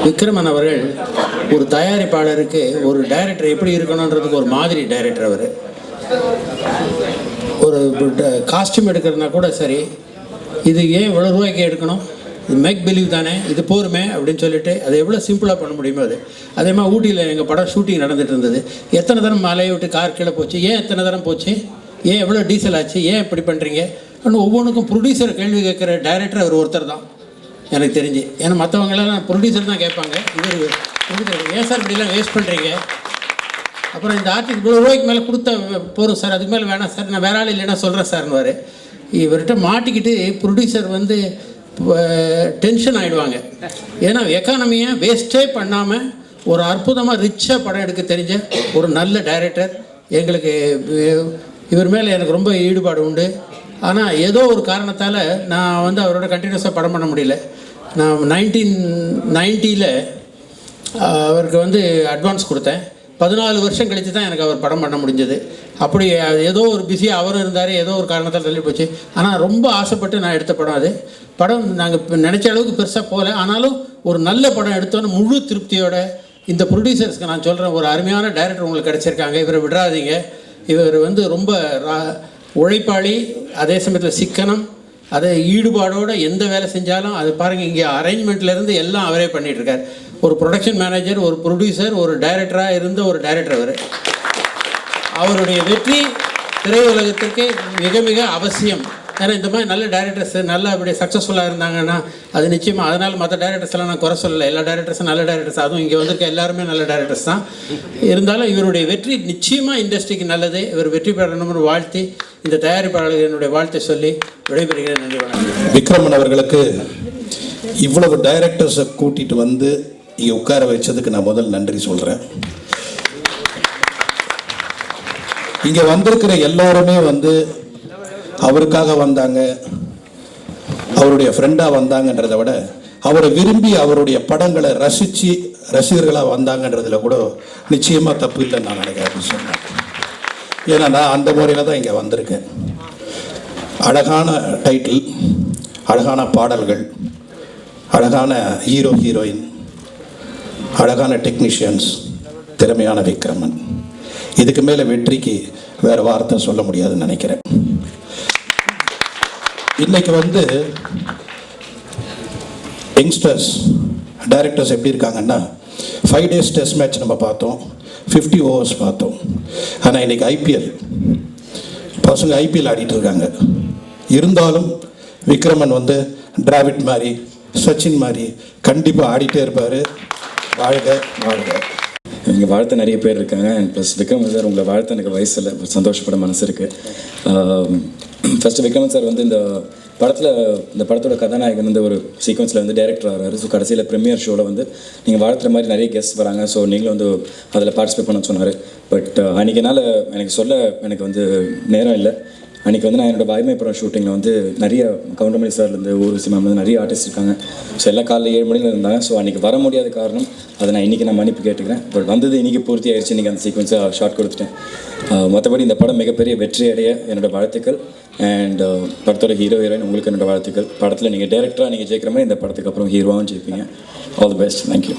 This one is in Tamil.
விக்ரமன் அவர்கள் ஒரு தயாரிப்பாளருக்கு ஒரு டைரக்டர் எப்படி இருக்கணுன்றதுக்கு ஒரு மாதிரி டைரக்டர். அவர் ஒரு காஸ்டியூம் எடுக்கிறதுனா கூட சரி, இது ஏன் இவ்வளோ ரூபாய்க்கு எடுக்கணும், இது மேக் பிலீவ் தானே, இது போருமே அப்படின்னு சொல்லிட்டு அதை எவ்வளோ சிம்பிளாக பண்ண முடியுமோ அது. அதே மாதிரி ஊட்டியில் எங்கள் படம் ஷூட்டிங் நடந்துகிட்டு இருந்தது. எத்தனை தரம் மலையை விட்டு கார் கீழே போச்சு, ஏன் எத்தனை தரம் போச்சு, ஏன் எவ்வளோ டீசல் ஆச்சு, ஏன் இப்படி பண்ணுறீங்க அப்படின்னு ஒவ்வொன்றுக்கும் ப்ரொடியூசர் கேள்வி கேட்குற டைரக்டர் அவர் ஒருத்தர் தான் எனக்கு தெரிஞ்சு. ஏன்னா மற்றவங்களெல்லாம் ப்ரொடியூசர் தான் கேட்பாங்க, இவர் ஏன் சார் இப்படிலாம் வேஸ்ட் பண்ணுறீங்க, அப்புறம் இந்த ஆர்டிஸ்ட் இவ்வளோ ரூபாய்க்கு மேலே கொடுத்தா போகிறோம் சார், அதுக்கு மேலே வேணாம் சார், நான் வேற ஆள் இல்லைன்னா சொல்கிறேன் சார்னுவார். இவர்கிட்ட மாட்டிக்கிட்டு ப்ரொடியூசர் வந்து டென்ஷன் ஆகிடுவாங்க. ஏன்னா எக்கானமியை வேஸ்ட்டே பண்ணாமல் ஒரு அற்புதமாக ரிச்சாக படம் எடுக்க தெரிஞ்ச ஒரு நல்ல டைரக்டர். எங்களுக்கு இவர் மேலே எனக்கு ரொம்ப ஈடுபாடு உண்டு. ஆனால் ஏதோ ஒரு காரணத்தால் நான் வந்து அவரோட கண்டினியூஸாக படம் பண்ண முடியல. நான் 1990 அவருக்கு வந்து அட்வான்ஸ் கொடுத்தேன். 14 வருஷம் கழித்து தான் எனக்கு அவர் படம் பண்ண முடிஞ்சது. அப்படி ஏதோ ஒரு பிஸியாக அவரும் இருந்தார், ஏதோ ஒரு காரணத்தால் தள்ளி போச்சு. ஆனால் ரொம்ப ஆசைப்பட்டு நான் எடுத்த படம் அது. படம் நாங்கள் நினச்ச அளவுக்கு பெருசாக போகல, ஆனாலும் ஒரு நல்ல படம் எடுத்தோன்னு முழு திருப்தியோட இந்த ப்ரொடியூசர்ஸ்க்கு நான் சொல்கிறேன், ஒரு அருமையான டைரக்டர் உங்களுக்கு கிடச்சிருக்காங்க, இவரை விடாதீங்க. இவர் வந்து ரொம்ப உழைப்பாளி, அதே சமயத்தில் சிக்கனம், அதை ஈடுபாடோடு எந்த வேலை செஞ்சாலும் அது பாருங்கள், இங்கே அரேஞ்ச்மெண்ட்லேருந்து எல்லாம் அவரே பண்ணிகிட்ருக்கார். ஒரு ப்ரொடக்ஷன் மேனேஜர், ஒரு ப்ரொடியூசர், ஒரு டைரக்டராக இருந்த ஒரு டைரக்டர் அவர். அவருடைய வெற்றி திரையுலகத்திற்கு மிக மிக அவசியம். ஏன்னா இந்த மாதிரி நல்ல டைரக்டர்ஸ் நல்லா அப்படி சக்ஸஸ்ஃபுல்லாக இருந்தாங்கன்னா அது நிச்சயமாக. அதனால் மற்ற டைரக்டர்ஸ் எல்லாம் நான் குறை சொல்லலை, எல்லா டைரக்டர்ஸும் நல்ல டைரக்டர்ஸ், அதுவும் இங்கே வந்திருக்க எல்லாருமே நல்ல டைரக்டர்ஸ் தான். இருந்தாலும் இவருடைய வெற்றி நிச்சயமாக இண்டஸ்ட்ரிக்கு நல்லது. இவர் வெற்றி பெறணும்னு வாழ்த்தி இந்த தயாரிப்பாளர்கள் என்னுடைய வாழ்த்தை சொல்லி விடைபெறுகிறேன். நன்றி, வணக்கம். விக்ரமன் அவர்களுக்கு இவ்வளவு டைரக்டர்ஸை கூட்டிகிட்டு வந்து இங்கே உட்கார வச்சதுக்கு நான் முதல் நன்றி சொல்கிறேன். இங்கே வந்திருக்கிற எல்லாருமே வந்து அவருக்காக வந்தாங்க, அவருடைய ஃப்ரெண்டாக வந்தாங்கன்றதை விட அவரை விரும்பி அவருடைய படங்களை ரசித்து ரசிகர்களாக வந்தாங்கன்றதுல கூட நிச்சயமாக தப்பு இல்லைன்னு நான் நினைக்கிறேன் சொன்னேன். ஏன்னா நான் அந்த முறையில் தான் இங்கே வந்திருக்கேன். அழகான டைட்டில், அழகான பாடல்கள், அழகான ஹீரோ ஹீரோயின், அழகான டெக்னீஷியன்ஸ், திறமையான விக்ரமன். இதுக்கு மேலே வெற்றிக்கு வேறு வார்த்தை சொல்ல முடியாதுன்னு நினைக்கிறேன். இன்னைக்கு வந்து யங்ஸ்டர்ஸ் டைரக்டர்ஸ் எப்படி இருக்காங்கன்னா, 5 days டெஸ்ட் மேட்ச் நம்ம பார்த்தோம், 50 overs பார்த்தோம். ஆனால் இன்னைக்கு ஐபிஎல் பசங்க ஐபிஎல் ஆடிட்டு இருக்காங்க. இருந்தாலும் விக்ரமன் வந்து டிராவிட் மாதிரி, சச்சின் மாதிரி கண்டிப்பாக ஆடிட்டே இருப்பார். வாழ்க வாழ்க. இங்கே வாழ்த்த நிறைய பேர் இருக்காங்க. அண்ட் ப்ளஸ் விக்ரமன் சார், உங்களை வாழ்த்த எனக்கு வயசில் சந்தோஷப்பட மனசு இருக்குது. ஃபஸ்ட்டு விக்ரமன் சார் வந்து இந்த படத்தோட கதாநாயகன் வந்து ஒரு சீக்வன்ஸில் வந்து டைரக்டர் ஆகிறாரு. ஸோ கடைசியில் ப்ரீமியர் ஷோவில் வந்து நீங்கள் வாழ்த்துற மாதிரி நிறைய கெஸ்ட் வராங்க. ஸோ நீங்களும் வந்து அதில் பார்ட்டிசிபேட் பண்ண சொன்னார். பட் அன்றைக்கி என்னால் எனக்கு சொல்ல எனக்கு வந்து நேரம் இல்லை. அன்றைக்கி வந்து நான் என்னோடய வாய்மை படம் ஷூட்டிங்கில் வந்து நிறைய கவுண்டமணி சார்லேருந்து ஊர்வசி மேம் வந்து நிறைய ஆர்டிஸ்ட் இருக்காங்க. ஸோ எல்லாம் காலையில் 7 மணிக்கு இருந்தாங்க. ஸோ அன்றைக்கி வர முடியாத காரணம் அதை நான் இன்றைக்கி நான் மன்னிப்பு கேட்டுக்கிறேன். பட் வந்தது இன்றைக்கி பூர்த்தி ஆயிடுச்சு. இன்றைக்கி அந்த சீக்வன்ஸாக ஷார்ட் கொடுத்துட்டேன். மற்றபடி இந்த படம் மிகப்பெரிய வெற்றி அடைய என்னோடய வாழ்த்துக்கள். அண்ட் படத்தோட ஹீரோ ஹீரோயின் உங்களுக்கு என்னோடய வாழ்த்துக்கள். படத்தில் நீங்கள் டைரக்டராக நீங்கள் ஜெயிக்கிற மாதிரி இந்த படத்துக்கு அப்புறம் ஹீரோவாகவும் ஜெயிப்பீங்க. All the best. தேங்க்யூ.